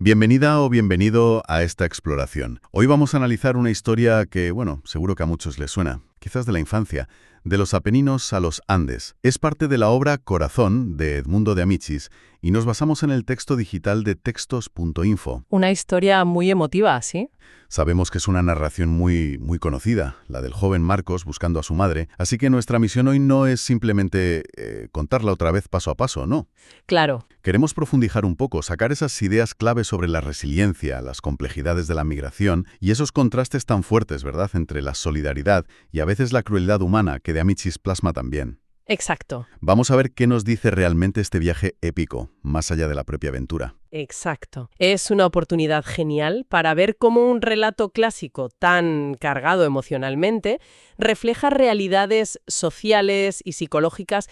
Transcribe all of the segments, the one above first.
Bienvenida o bienvenido a esta exploración. Hoy vamos a analizar una historia que, bueno, seguro que a muchos les suena, quizás de la infancia, de los Apeninos a los Andes. Es parte de la obra Corazón, de Edmundo de Amicis, y nos basamos en el texto digital de textos.info. Una historia muy emotiva, ¿sí? Sabemos que es una narración muy conocida, la del joven Marcos buscando a su madre, así que nuestra misión hoy no es simplemente contarla otra vez paso a paso, no. Claro. Queremos profundizar un poco, sacar esas ideas clave sobre la resiliencia, las complejidades de la migración y esos contrastes tan fuertes, ¿verdad?, entre la solidaridad y a veces la crueldad humana que de Amicis plasma también. Exacto. Vamos a ver qué nos dice realmente este viaje épico, más allá de la propia aventura. Exacto. Es una oportunidad genial para ver cómo un relato clásico tan cargado emocionalmente refleja realidades sociales y psicológicas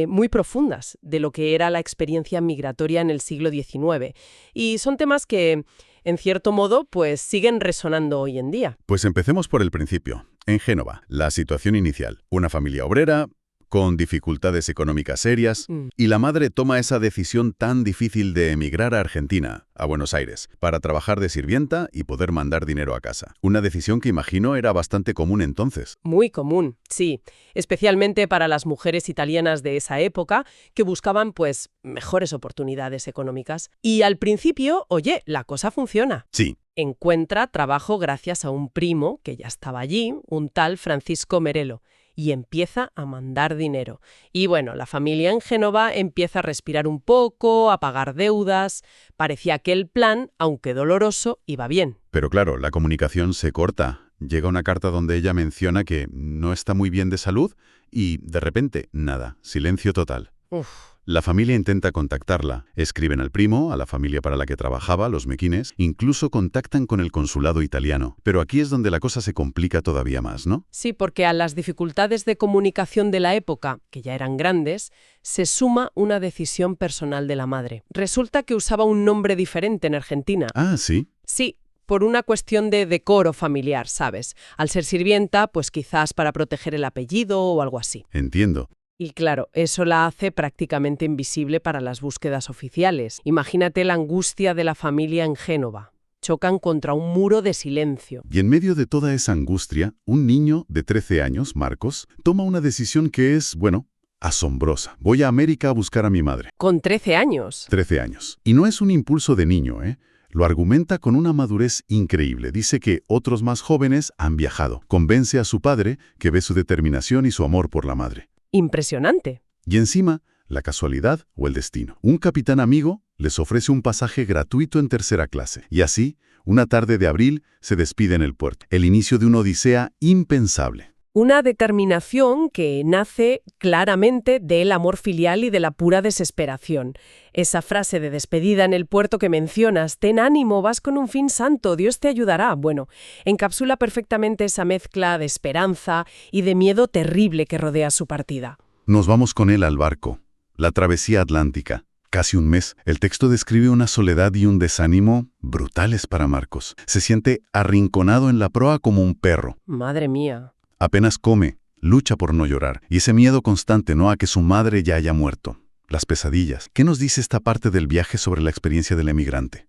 muy profundas de lo que era la experiencia migratoria en el siglo XIX. Y son temas que, en cierto modo, pues siguen resonando hoy en día. Pues empecemos por el principio. En Génova, la situación inicial. Una familia obrera, con dificultades económicas serias, y la madre toma esa decisión tan difícil de emigrar a Argentina, a Buenos Aires, para trabajar de sirvienta y poder mandar dinero a casa. Una decisión que imagino era bastante común entonces. Muy común, sí, especialmente para las mujeres italianas de esa época que buscaban, pues, mejores oportunidades económicas. Y al principio, oye, la cosa funciona. Sí. Encuentra trabajo gracias a un primo que ya estaba allí, un tal Francisco Merello, y empieza a mandar dinero. Y bueno, la familia en Génova empieza a respirar un poco, a pagar deudas. Parecía que el plan, aunque doloroso, iba bien. Pero claro, la comunicación se corta. Llega una carta donde ella menciona que no está muy bien de salud y, de repente, nada, silencio total. Uf. La familia intenta contactarla. Escriben al primo, a la familia para la que trabajaba, los Mequines, incluso contactan con el consulado italiano. Pero aquí es donde la cosa se complica todavía más, ¿no? Sí, porque a las dificultades de comunicación de la época, que ya eran grandes, se suma una decisión personal de la madre. Resulta que usaba un nombre diferente en Argentina. Ah, ¿sí? Sí, por una cuestión de decoro familiar, ¿sabes? Al ser sirvienta, pues quizás para proteger el apellido o algo así. Entiendo. Y claro, eso la hace prácticamente invisible para las búsquedas oficiales. Imagínate la angustia de la familia en Génova. Chocan contra un muro de silencio. Y en medio de toda esa angustia, un niño de 13 años, Marcos, toma una decisión que es, bueno, asombrosa. Voy a América a buscar a mi madre. Con 13 años. 13 años. Y no es un impulso de niño, ¿eh? Lo argumenta con una madurez increíble. Dice que otros más jóvenes han viajado. Convence a su padre, que ve su determinación y su amor por la madre. Impresionante. Y encima, la casualidad o el destino. Un capitán amigo les ofrece un pasaje gratuito en tercera clase. Y así, una tarde de abril, se despide en el puerto. El inicio de una odisea impensable. Una determinación que nace claramente del amor filial y de la pura desesperación. Esa frase de despedida en el puerto que mencionas, ten ánimo, vas con un fin santo, Dios te ayudará. Bueno, encapsula perfectamente esa mezcla de esperanza y de miedo terrible que rodea su partida. Nos vamos con él al barco. La travesía atlántica. Casi un mes. El texto describe una soledad y un desánimo brutales para Marcos. Se siente arrinconado en la proa como un perro. Madre mía. Apenas come, lucha por no llorar. Y ese miedo constante, ¿no?, a que su madre ya haya muerto. Las pesadillas. ¿Qué nos dice esta parte del viaje sobre la experiencia del emigrante?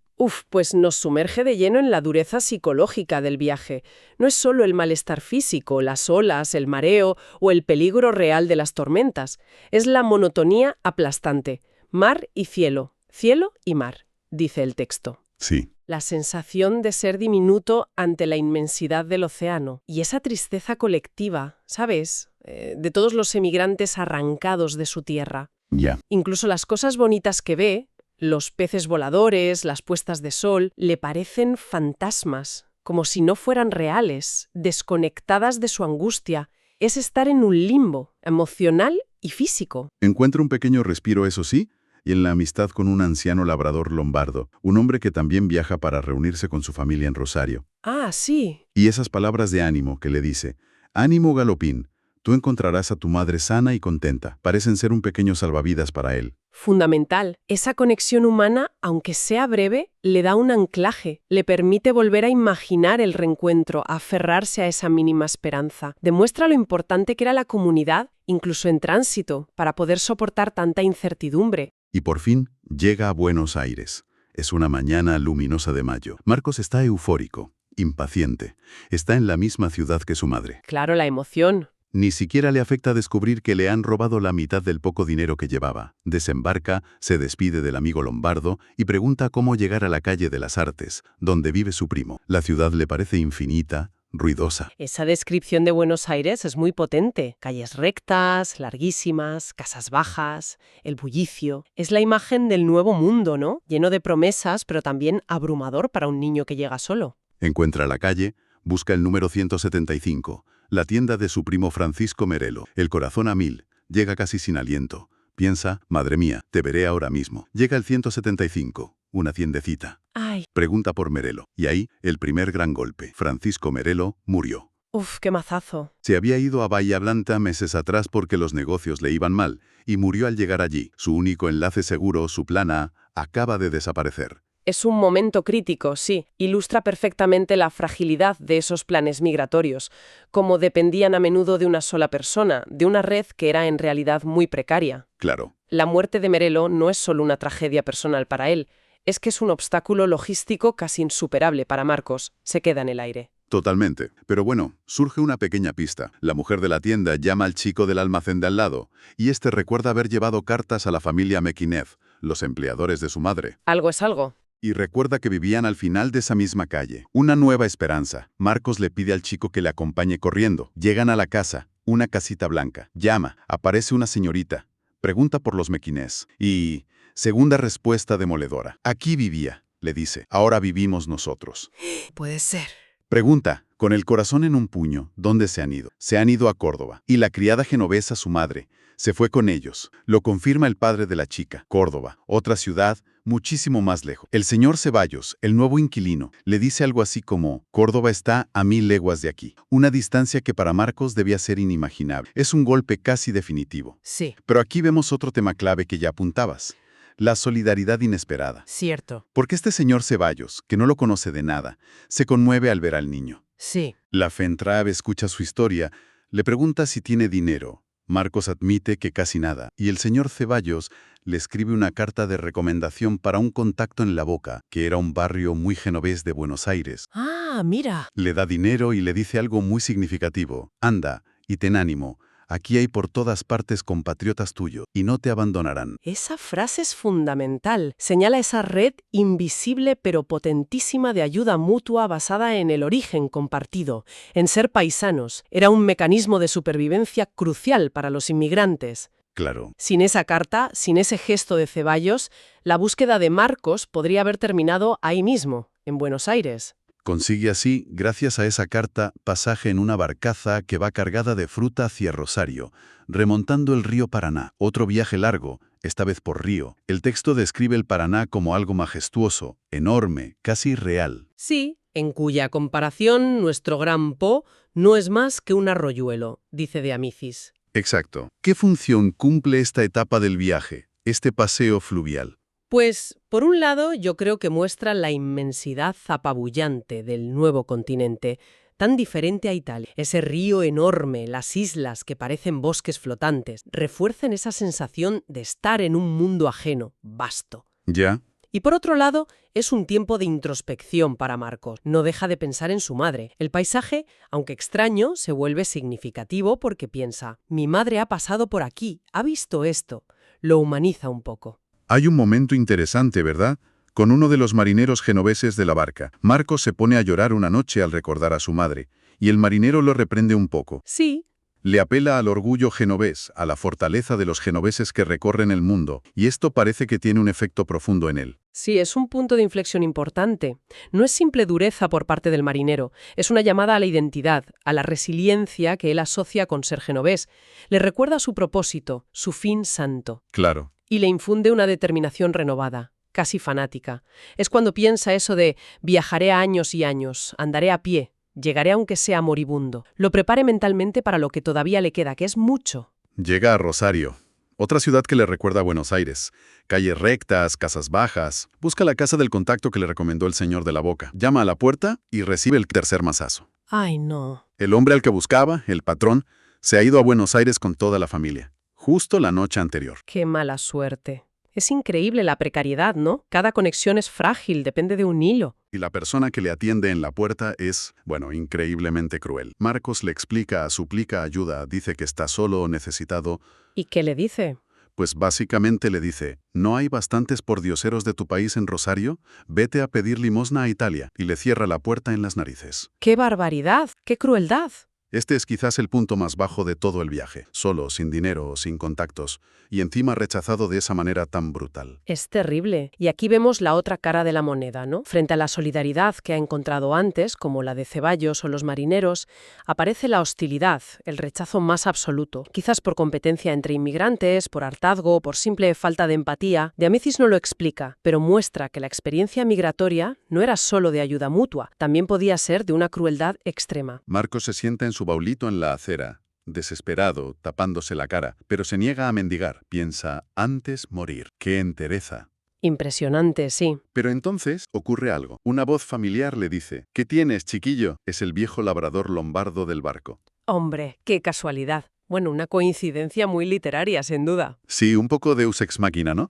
Pues nos sumerge de lleno en la dureza psicológica del viaje. No es solo el malestar físico, las olas, el mareo o el peligro real de las tormentas. Es la monotonía aplastante. Mar y cielo, cielo y mar, dice el texto. Sí. La sensación de ser diminuto ante la inmensidad del océano. Y esa tristeza colectiva, ¿sabes? De todos los emigrantes arrancados de su tierra. Ya. Incluso las cosas bonitas que ve, los peces voladores, las puestas de sol, le parecen fantasmas, como si no fueran reales, desconectadas de su angustia. Es estar en un limbo emocional y físico. Encuentra un pequeño respiro, eso sí, y en la amistad con un anciano labrador lombardo, un hombre que también viaja para reunirse con su familia en Rosario. Ah, sí. Y esas palabras de ánimo que le dice, «Ánimo, Galopín, tú encontrarás a tu madre sana y contenta», parecen ser un pequeño salvavidas para él. Fundamental. Esa conexión humana, aunque sea breve, le da un anclaje, le permite volver a imaginar el reencuentro, a aferrarse a esa mínima esperanza. Demuestra lo importante que era la comunidad, incluso en tránsito, para poder soportar tanta incertidumbre. Y por fin llega a Buenos Aires. Es una mañana luminosa de mayo. Marcos está eufórico, impaciente. Está en la misma ciudad que su madre. Claro, la emoción. Ni siquiera le afecta descubrir que le han robado la mitad del poco dinero que llevaba. Desembarca, se despide del amigo lombardo y pregunta cómo llegar a la calle de las Artes, donde vive su primo. La ciudad le parece infinita, ruidosa. Esa descripción de Buenos Aires es muy potente. Calles rectas, larguísimas, casas bajas, el bullicio. Es la imagen del nuevo mundo, ¿no? Lleno de promesas, pero también abrumador para un niño que llega solo. Encuentra la calle, busca el número 175, la tienda de su primo Francisco Merelo. El corazón a mil, llega casi sin aliento. Piensa, madre mía, te veré ahora mismo. Llega el 175, una tiendecita. ¡Ay! Pregunta por Merelo. Y ahí, el primer gran golpe. Francisco Merelo murió. ¡Uf, qué mazazo! Se había ido a Bahía Blanca meses atrás porque los negocios le iban mal, y murió al llegar allí. Su único enlace seguro, su plan A, acaba de desaparecer. Es un momento crítico, sí. Ilustra perfectamente la fragilidad de esos planes migratorios, como dependían a menudo de una sola persona, de una red que era en realidad muy precaria. Claro. La muerte de Merelo no es solo una tragedia personal para él, es que es un obstáculo logístico casi insuperable para Marcos. Se queda en el aire. Totalmente. Pero bueno, surge una pequeña pista. La mujer de la tienda llama al chico del almacén de al lado, y este recuerda haber llevado cartas a la familia Mekinev, los empleadores de su madre. Algo es algo. Y recuerda que vivían al final de esa misma calle. Una nueva esperanza. Marcos le pide al chico que le acompañe corriendo. Llegan a la casa, una casita blanca. Llama, aparece una señorita. Pregunta por los Mequinés. Y segunda respuesta demoledora. Aquí vivía, le dice. Ahora vivimos nosotros. Puede ser. Pregunta, con el corazón en un puño, ¿dónde se han ido? Se han ido a Córdoba. Y la criada genovesa, su madre, se fue con ellos. Lo confirma el padre de la chica. Córdoba, otra ciudad, muchísimo más lejos. El señor Ceballos, el nuevo inquilino, le dice algo así como, Córdoba está a 1000 leguas de aquí. Una distancia que para Marcos debía ser inimaginable. Es un golpe casi definitivo. Sí. Pero aquí vemos otro tema clave que ya apuntabas. La solidaridad inesperada. Cierto. Porque este señor Ceballos, que no lo conoce de nada, se conmueve al ver al niño. Sí. La Fentraab escucha su historia, le pregunta si tiene dinero. Marcos admite que casi nada, y el señor Ceballos le escribe una carta de recomendación para un contacto en La Boca, que era un barrio muy genovés de Buenos Aires. Ah, mira. Le da dinero y le dice algo muy significativo. Anda, y ten ánimo. Aquí hay por todas partes compatriotas tuyos, y no te abandonarán. Esa frase es fundamental. Señala esa red invisible pero potentísima de ayuda mutua basada en el origen compartido, en ser paisanos. Era un mecanismo de supervivencia crucial para los inmigrantes. Claro. Sin esa carta, sin ese gesto de Ceballos, la búsqueda de Marcos podría haber terminado ahí mismo, en Buenos Aires. Consigue así, gracias a esa carta, pasaje en una barcaza que va cargada de fruta hacia Rosario, remontando el río Paraná. Otro viaje largo, esta vez por río. El texto describe el Paraná como algo majestuoso, enorme, casi irreal. Sí, en cuya comparación nuestro gran Po no es más que un arroyuelo, dice de Amicis. Exacto. ¿Qué función cumple esta etapa del viaje, este paseo fluvial? Pues, por un lado, yo creo que muestra la inmensidad apabullante del nuevo continente, tan diferente a Italia. Ese río enorme, las islas que parecen bosques flotantes, refuerzan esa sensación de estar en un mundo ajeno, vasto. Ya. Y por otro lado, es un tiempo de introspección para Marcos. No deja de pensar en su madre. El paisaje, aunque extraño, se vuelve significativo porque piensa, mi madre ha pasado por aquí, ha visto esto. Lo humaniza un poco. Hay un momento interesante, ¿verdad? Con uno de los marineros genoveses de la barca. Marcos se pone a llorar una noche al recordar a su madre, y el marinero lo reprende un poco. Sí. Le apela al orgullo genovés, a la fortaleza de los genoveses que recorren el mundo, y esto parece que tiene un efecto profundo en él. Sí, es un punto de inflexión importante. No es simple dureza por parte del marinero, es una llamada a la identidad, a la resiliencia que él asocia con ser genovés. Le recuerda su propósito, su fin santo. Claro. Y le infunde una determinación renovada, casi fanática. Es cuando piensa eso de viajaré años y años, andaré a pie, llegaré aunque sea moribundo. Lo prepare mentalmente para lo que todavía le queda, que es mucho. Llega a Rosario, otra ciudad que le recuerda a Buenos Aires. Calles rectas, casas bajas. Busca la casa del contacto que le recomendó el señor de la Boca. Llama a la puerta y recibe el tercer mazazo. Ay, no. El hombre al que buscaba, el patrón, se ha ido a Buenos Aires con toda la familia. Justo la noche anterior. Qué mala suerte. Es increíble la precariedad, ¿no? Cada conexión es frágil, depende de un hilo. Y la persona que le atiende en la puerta es, bueno, increíblemente cruel. Marcos le explica, suplica ayuda, dice que está solo o necesitado. ¿Y qué le dice? Pues básicamente le dice, ¿no hay bastantes pordioseros de tu país en Rosario? Vete a pedir limosna a Italia, y le cierra la puerta en las narices. ¡Qué barbaridad! ¡Qué crueldad! Este es quizás el punto más bajo de todo el viaje, solo, sin dinero, sin contactos, y encima rechazado de esa manera tan brutal. Es terrible. Y aquí vemos la otra cara de la moneda, ¿no? Frente a la solidaridad que ha encontrado antes, como la de Ceballos o los marineros, aparece la hostilidad, el rechazo más absoluto. Quizás por competencia entre inmigrantes, por hartazgo, por simple falta de empatía. De Amicis no lo explica, pero muestra que la experiencia migratoria no era solo de ayuda mutua, también podía ser de una crueldad extrema. Marcos se sienta en su baulito en la acera, desesperado, tapándose la cara, pero se niega a mendigar. Piensa, antes morir. ¡Qué entereza! Impresionante, sí. Pero entonces ocurre algo. Una voz familiar le dice, ¿qué tienes, chiquillo? Es el viejo labrador lombardo del barco. Hombre, qué casualidad. Bueno, una coincidencia muy literaria, sin duda. Sí, un poco Deus ex machina, ¿no?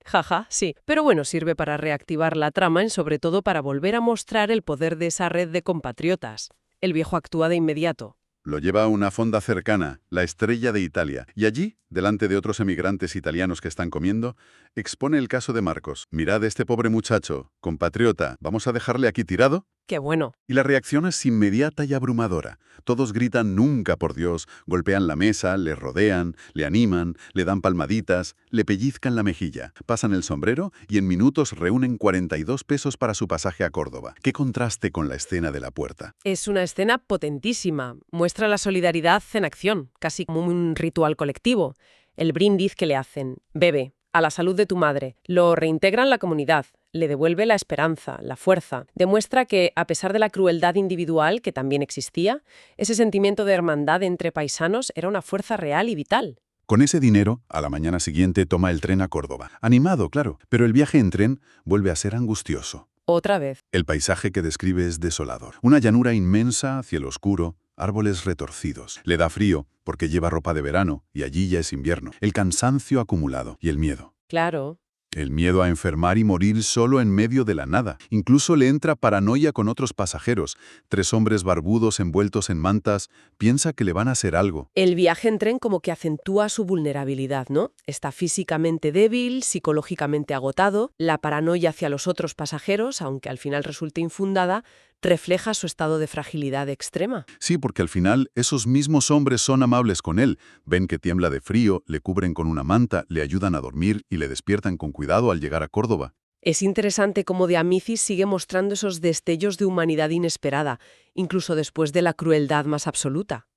Jaja, sí. Pero bueno, sirve para reactivar la trama y sobre todo para volver a mostrar el poder de esa red de compatriotas. El viejo actúa de inmediato. Lo lleva a una fonda cercana, la Estrella de Italia, y allí, delante de otros emigrantes italianos que están comiendo, expone el caso de Marcos. Mirad este pobre muchacho, compatriota, ¿vamos a dejarle aquí tirado? ¡Qué bueno! Y la reacción es inmediata y abrumadora. Todos gritan nunca, por Dios, golpean la mesa, le rodean, le animan, le dan palmaditas, le pellizcan la mejilla, pasan el sombrero y en minutos reúnen 42 pesos para su pasaje a Córdoba. ¡Qué contraste con la escena de la puerta! Es una escena potentísima. Muestra la solidaridad en acción, casi como un ritual colectivo. El brindis que le hacen. Bebe, a la salud de tu madre. Lo reintegra en la comunidad. Le devuelve la esperanza, la fuerza. Demuestra que, a pesar de la crueldad individual que también existía, ese sentimiento de hermandad entre paisanos era una fuerza real y vital. Con ese dinero, a la mañana siguiente toma el tren a Córdoba. Animado, claro, pero el viaje en tren vuelve a ser angustioso. Otra vez. El paisaje que describe es desolador. Una llanura inmensa, cielo oscuro, árboles retorcidos. Le da frío porque lleva ropa de verano y allí ya es invierno. El cansancio acumulado y el miedo. Claro. El miedo a enfermar y morir solo en medio de la nada. Incluso le entra paranoia con otros pasajeros. 3 hombres barbudos envueltos en mantas. Piensa que le van a hacer algo. El viaje en tren como que acentúa su vulnerabilidad, ¿no? Está físicamente débil, psicológicamente agotado. La paranoia hacia los otros pasajeros, aunque al final resulte infundada, refleja su estado de fragilidad extrema. Sí, porque al final esos mismos hombres son amables con él. Ven que tiembla de frío, le cubren con una manta, le ayudan a dormir y le despiertan con cuidado al llegar a Córdoba. Es interesante cómo de Amicis sigue mostrando esos destellos de humanidad inesperada, incluso después de la crueldad más absoluta.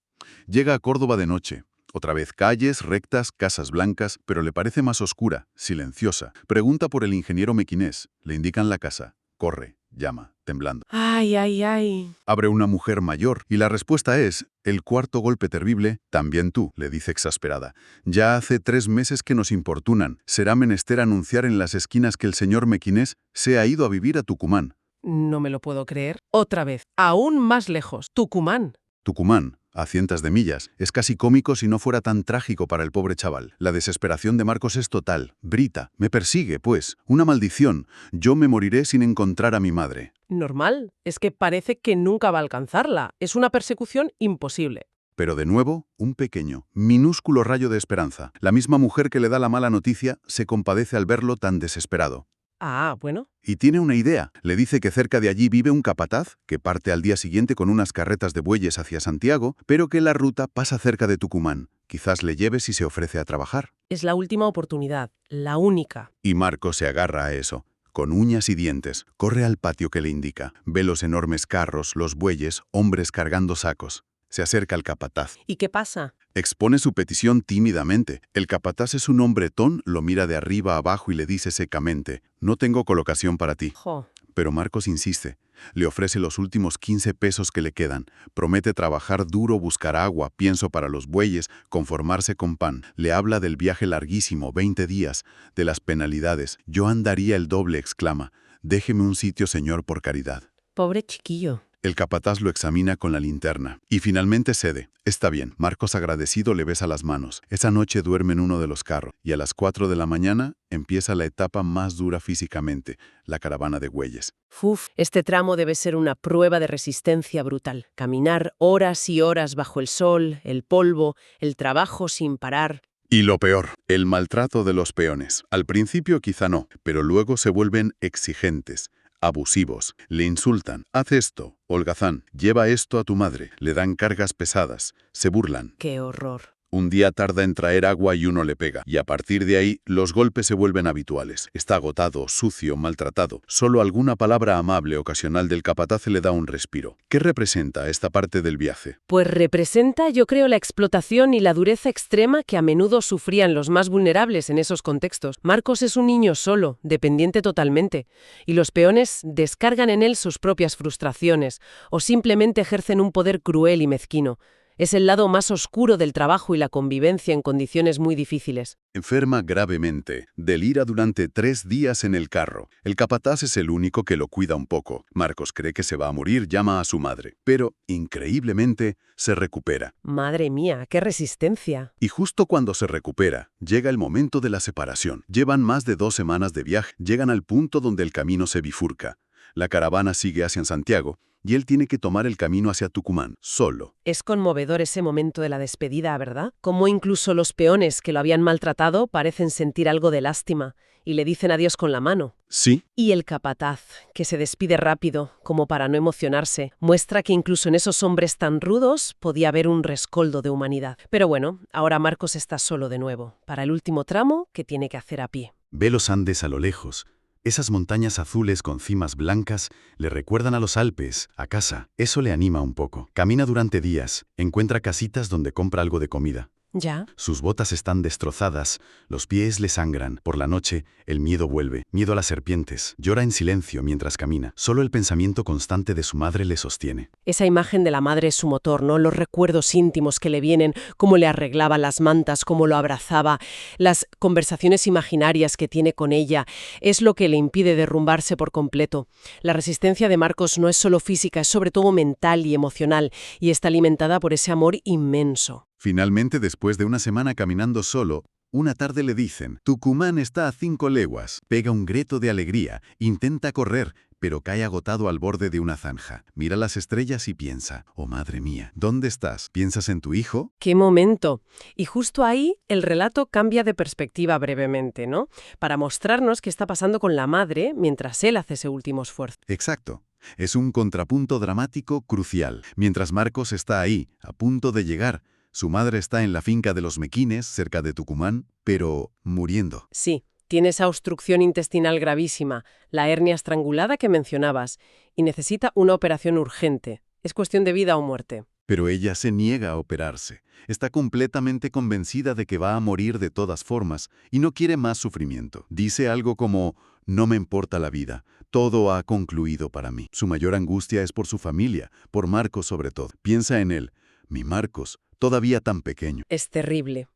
Llega a Córdoba de noche. Otra vez calles, rectas, casas blancas, pero le parece más oscura, silenciosa. Pregunta por el ingeniero mequinés. Le indican la casa. Corre, llama, temblando. ¡Ay, ay, ay! Abre una mujer mayor y la respuesta es, el cuarto golpe terrible, también tú, le dice exasperada. Ya hace 3 meses que nos importunan. Será menester anunciar en las esquinas que el señor mequinés se ha ido a vivir a Tucumán. No me lo puedo creer. Otra vez, aún más lejos, Tucumán. Tucumán, a cientos de millas. Es casi cómico si no fuera tan trágico para el pobre chaval. La desesperación de Marcos es total. Brita, me persigue, pues. Una maldición. Yo me moriré sin encontrar a mi madre. Normal, es que parece que nunca va a alcanzarla. Es una persecución imposible. Pero de nuevo, un pequeño, minúsculo rayo de esperanza. La misma mujer que le da la mala noticia se compadece al verlo tan desesperado. Ah, bueno. Y tiene una idea. Le dice que cerca de allí vive un capataz que parte al día siguiente con unas carretas de bueyes hacia Santiago, pero que la ruta pasa cerca de Tucumán. Quizás le lleve si se ofrece a trabajar. Es la última oportunidad, la única. Y Marco se agarra a eso. Con uñas y dientes, corre al patio que le indica. Ve los enormes carros, los bueyes, hombres cargando sacos. Se acerca al capataz. ¿Y qué pasa? Expone su petición tímidamente. El capataz es un hombretón, lo mira de arriba a abajo y le dice secamente, no tengo colocación para ti. Jo. Pero Marcos insiste. Le ofrece los últimos 15 pesos que le quedan. Promete trabajar duro, buscar agua, pienso para los bueyes, conformarse con pan. Le habla del viaje larguísimo, 20 días, de las penalidades. Yo andaría el doble, exclama. Déjeme un sitio, señor, por caridad. Pobre chiquillo. El capataz lo examina con la linterna y finalmente cede. Está bien. Marcos, agradecido, le besa las manos. Esa noche duerme en uno de los carros y a las 4 de la mañana empieza la etapa más dura físicamente, la caravana de Güelles. Uf, este tramo debe ser una prueba de resistencia brutal. Caminar horas y horas bajo el sol, el polvo, el trabajo sin parar. Y lo peor, el maltrato de los peones. Al principio quizá no, pero luego se vuelven exigentes, abusivos. Le insultan. Haz esto, holgazán, lleva esto a tu madre. Le dan cargas pesadas. Se burlan. ¡Qué horror! Un día tarda en traer agua y uno le pega. Y a partir de ahí, los golpes se vuelven habituales. Está agotado, sucio, maltratado. Solo alguna palabra amable ocasional del capataz le da un respiro. ¿Qué representa esta parte del viaje? Pues representa, yo creo, la explotación y la dureza extrema que a menudo sufrían los más vulnerables en esos contextos. Marcos es un niño solo, dependiente totalmente, y los peones descargan en él sus propias frustraciones o simplemente ejercen un poder cruel y mezquino. Es el lado más oscuro del trabajo y la convivencia en condiciones muy difíciles. Enferma gravemente, delira durante 3 días en el carro. El capataz es el único que lo cuida un poco. Marcos cree que se va a morir, llama a su madre. Pero, increíblemente, se recupera. Madre mía, qué resistencia. Y justo cuando se recupera, llega el momento de la separación. Llevan más de 2 semanas de viaje, llegan al punto donde el camino se bifurca. La caravana sigue hacia Santiago y él tiene que tomar el camino hacia Tucumán, solo. Es conmovedor ese momento de la despedida, ¿verdad? Como incluso los peones que lo habían maltratado parecen sentir algo de lástima y le dicen adiós con la mano. Sí. Y el capataz, que se despide rápido, como para no emocionarse, muestra que incluso en esos hombres tan rudos podía haber un rescoldo de humanidad. Pero bueno, ahora Marcos está solo de nuevo, para el último tramo que tiene que hacer a pie. Ve los Andes a lo lejos. Esas montañas azules con cimas blancas le recuerdan a los Alpes, a casa. Eso le anima un poco. Camina durante días, encuentra casitas donde compra algo de comida. ¿Ya? Sus botas están destrozadas, los pies le sangran. Por la noche, el miedo vuelve, miedo a las serpientes. Llora en silencio mientras camina. Solo el pensamiento constante de su madre le sostiene. Esa imagen de la madre es su motor, ¿no? Los recuerdos íntimos que le vienen, cómo le arreglaba las mantas, cómo lo abrazaba, las conversaciones imaginarias que tiene con ella, es lo que le impide derrumbarse por completo. La resistencia de Marcos no es solo física, es sobre todo mental y emocional, y está alimentada por ese amor inmenso. Finalmente, después de una semana caminando solo, una tarde le dicen, Tucumán está a 5 leguas. Pega un grito de alegría, intenta correr, pero cae agotado al borde de una zanja. Mira las estrellas y piensa, oh madre mía, ¿dónde estás? ¿Piensas en tu hijo? ¡Qué momento! Y justo ahí el relato cambia de perspectiva brevemente, ¿no? Para mostrarnos qué está pasando con la madre mientras él hace ese último esfuerzo. Exacto. Es un contrapunto dramático crucial. Mientras Marcos está ahí, a punto de llegar, su madre está en la finca de los Mequines, cerca de Tucumán, pero muriendo. Sí, tiene esa obstrucción intestinal gravísima, la hernia estrangulada que mencionabas, y necesita una operación urgente. Es cuestión de vida o muerte. Pero ella se niega a operarse. Está completamente convencida de que va a morir de todas formas y no quiere más sufrimiento. Dice algo como, no me importa la vida, todo ha concluido para mí. Su mayor angustia es por su familia, por Marcos sobre todo. Piensa en él, mi Marcos, todavía tan pequeño. Es terrible.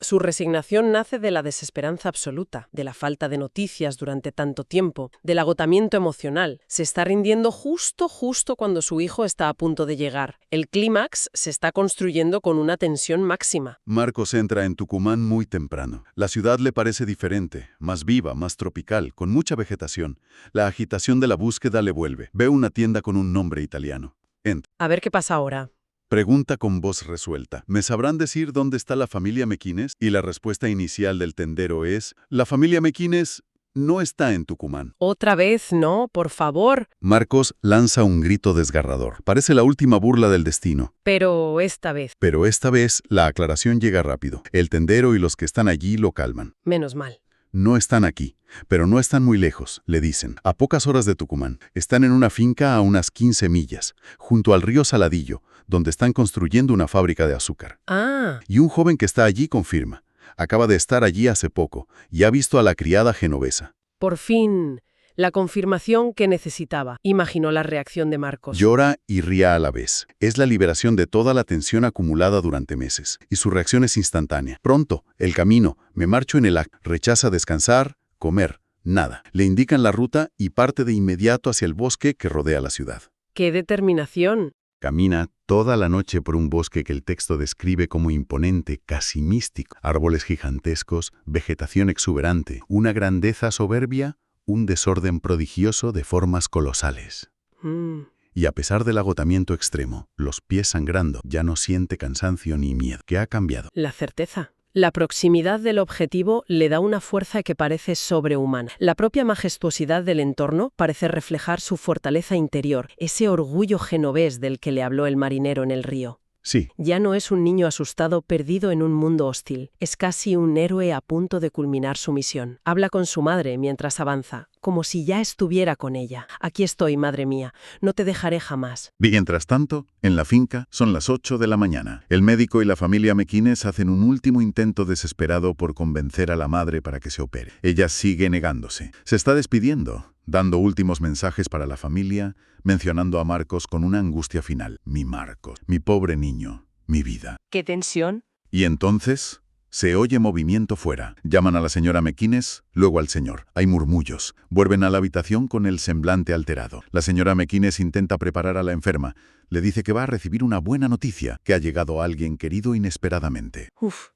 Su resignación nace de la desesperanza absoluta, de la falta de noticias durante tanto tiempo, del agotamiento emocional. Se está rindiendo justo cuando su hijo está a punto de llegar. El clímax se está construyendo con una tensión máxima. Marcos entra en Tucumán muy temprano. La ciudad le parece diferente, más viva, más tropical, con mucha vegetación. La agitación de la búsqueda le vuelve. Ve una tienda con un nombre italiano. Entra. A ver qué pasa ahora. Pregunta con voz resuelta. ¿Me sabrán decir dónde está la familia Mequines? Y la respuesta inicial del tendero es, la familia Mequines no está en Tucumán. Otra vez, no, por favor. Marcos lanza un grito desgarrador. Parece la última burla del destino. Pero esta vez, la aclaración llega rápido. El tendero y los que están allí lo calman. menos mal. No están aquí, pero no están muy lejos, le dicen. A pocas horas de Tucumán. Están en una finca a unas 15 millas, junto al río Saladillo, donde están construyendo una fábrica de azúcar. Ah, Y un joven que está allí confirma. Acaba de estar allí hace poco y ha visto a la criada genovesa. por fin. La confirmación que necesitaba. Imaginó la reacción de Marcos. Llora y ríe a la vez. Es la liberación de toda la tensión acumulada durante meses. Y su reacción es instantánea. Pronto, el camino, me marcho en el acto. Rechaza descansar, comer, nada. Le indican la ruta y parte de inmediato hacia el bosque que rodea la ciudad. ¡Qué determinación! Camina toda la noche por un bosque que el texto describe como imponente, casi místico. Árboles gigantescos, vegetación exuberante, una grandeza soberbia, un desorden prodigioso de formas colosales. Y a pesar del agotamiento extremo, los pies sangrando, ya no siente cansancio ni miedo. ¿Qué ha cambiado? La certeza. La proximidad del objetivo le da una fuerza que parece sobrehumana. La propia majestuosidad del entorno parece reflejar su fortaleza interior, ese orgullo genovés del que le habló el marinero en el río. Sí, Ya no es un niño asustado perdido en un mundo hostil, es casi un héroe a punto de culminar su misión. Habla con su madre mientras avanza, como si ya estuviera con ella. Aquí estoy, madre mía, no te dejaré jamás. Mientras tanto, en la finca son las 8 de la mañana. El médico y la familia McInnes hacen un último intento desesperado por convencer a la madre para que se opere. Ella sigue negándose. Se está despidiendo, dando últimos mensajes para la familia, mencionando a Marcos con una angustia final. Mi Marcos, mi pobre niño, mi vida. ¿Qué tensión? Y entonces se oye movimiento fuera. Llaman a la señora McInnes, luego al señor. Hay murmullos. Vuelven a la habitación con el semblante alterado. La señora McInnes intenta preparar a la enferma. Le dice que va a recibir una buena noticia, que ha llegado alguien querido inesperadamente.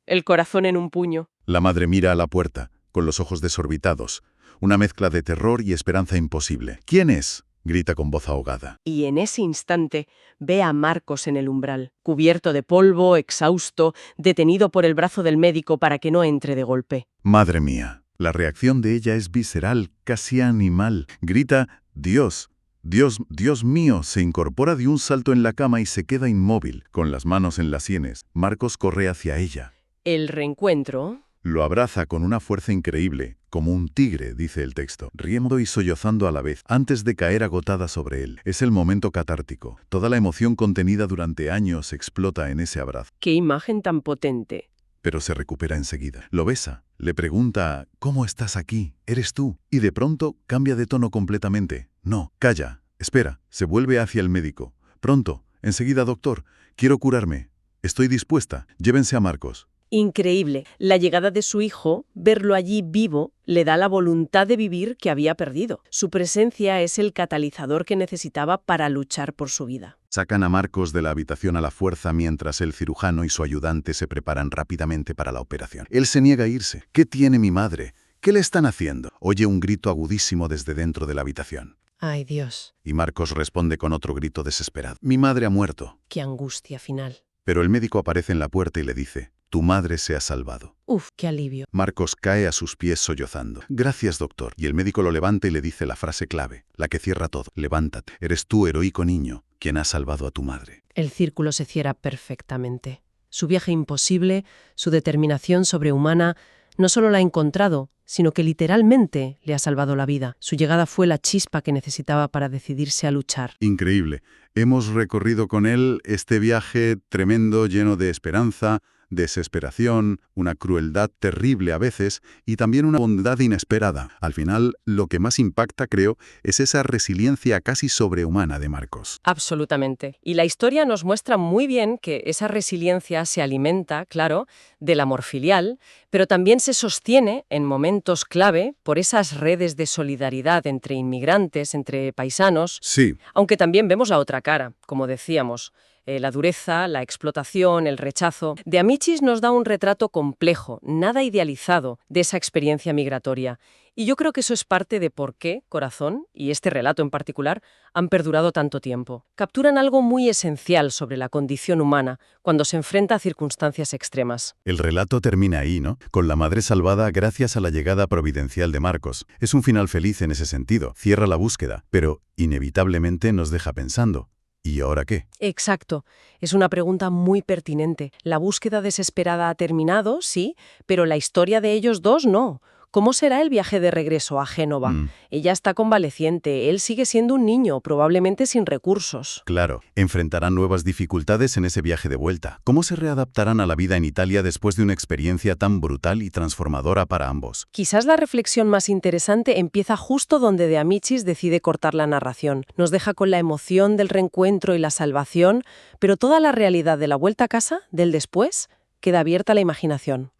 El corazón en un puño. La madre mira a la puerta, con los ojos desorbitados. Una mezcla de terror y esperanza imposible. ¿Quién es?, grita con voz ahogada. Y en ese instante ve a Marcos en el umbral, cubierto de polvo, exhausto, detenido por el brazo del médico para que no entre de golpe. Madre mía. La reacción de ella es visceral, casi animal. Grita, Dios, Dios, Dios mío. Se incorpora de un salto en la cama y se queda inmóvil, con las manos en las sienes. Marcos corre hacia ella. El reencuentro. Lo abraza con una fuerza increíble, como un tigre, dice el texto, riendo y sollozando a la vez, antes de caer agotada sobre él. Es el momento catártico. Toda la emoción contenida durante años explota en ese abrazo. ¡Qué imagen tan potente! Pero se recupera enseguida. Lo besa, le pregunta, ¿cómo estás aquí? ¿Eres tú? Y de pronto cambia de tono completamente. No, calla, espera, se vuelve hacia el médico. Pronto, enseguida, doctor, quiero curarme. Estoy dispuesta, llévense a Marcos. Increíble. La llegada de su hijo, verlo allí vivo, le da la voluntad de vivir que había perdido. Su presencia es el catalizador que necesitaba para luchar por su vida. Sacan a Marcos de la habitación a la fuerza mientras el cirujano y su ayudante se preparan rápidamente para la operación. Él se niega a irse. ¿Qué tiene mi madre? ¿Qué le están haciendo? Oye un grito agudísimo desde dentro de la habitación. ¡Ay, Dios! Y Marcos responde con otro grito desesperado. Mi madre ha muerto. ¡Qué angustia final! Pero el médico aparece en la puerta y le dice, tu madre se ha salvado. ¡Uf, qué alivio! Marcos cae a sus pies sollozando. Gracias, doctor. Y el médico lo levanta y le dice la frase clave, la que cierra todo. Levántate. Eres tú, heroico niño, quien ha salvado a tu madre. El círculo se cierra perfectamente. Su viaje imposible, su determinación sobrehumana, no solo la ha encontrado, sino que literalmente le ha salvado la vida. Su llegada fue la chispa que necesitaba para decidirse a luchar. Increíble. Hemos recorrido con él este viaje tremendo, lleno de esperanza, desesperación, una crueldad terrible a veces y también una bondad inesperada. Al final, lo que más impacta, creo, es esa resiliencia casi sobrehumana de Marcos. Absolutamente. Y la historia nos muestra muy bien que esa resiliencia se alimenta, claro, del amor filial, pero también se sostiene en momentos clave por esas redes de solidaridad entre inmigrantes, entre paisanos. Sí. Aunque también vemos la otra cara, como decíamos. La dureza, la explotación, el rechazo. De Amichis nos da un retrato complejo, nada idealizado, de esa experiencia migratoria. Y yo creo que eso es parte de por qué Corazón, y este relato en particular, han perdurado tanto tiempo. Capturan algo muy esencial sobre la condición humana cuando se enfrenta a circunstancias extremas. El relato termina ahí, ¿no? Con la madre salvada gracias a la llegada providencial de Marcos. Es un final feliz en ese sentido. Cierra la búsqueda, pero inevitablemente nos deja pensando. ¿Y ahora qué? Exacto. Es una pregunta muy pertinente. La búsqueda desesperada ha terminado, sí, pero la historia de ellos dos no. ¿Cómo será el viaje de regreso a Génova? Ella está convaleciente, él sigue siendo un niño, probablemente sin recursos. Claro, enfrentarán nuevas dificultades en ese viaje de vuelta. ¿Cómo se readaptarán a la vida en Italia después de una experiencia tan brutal y transformadora para ambos? Quizás la reflexión más interesante empieza justo donde De Amichis decide cortar la narración. Nos deja con la emoción del reencuentro y la salvación, pero toda la realidad de la vuelta a casa, del después, queda abierta a la imaginación.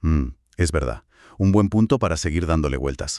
Es verdad. Un buen punto para seguir dándole vueltas.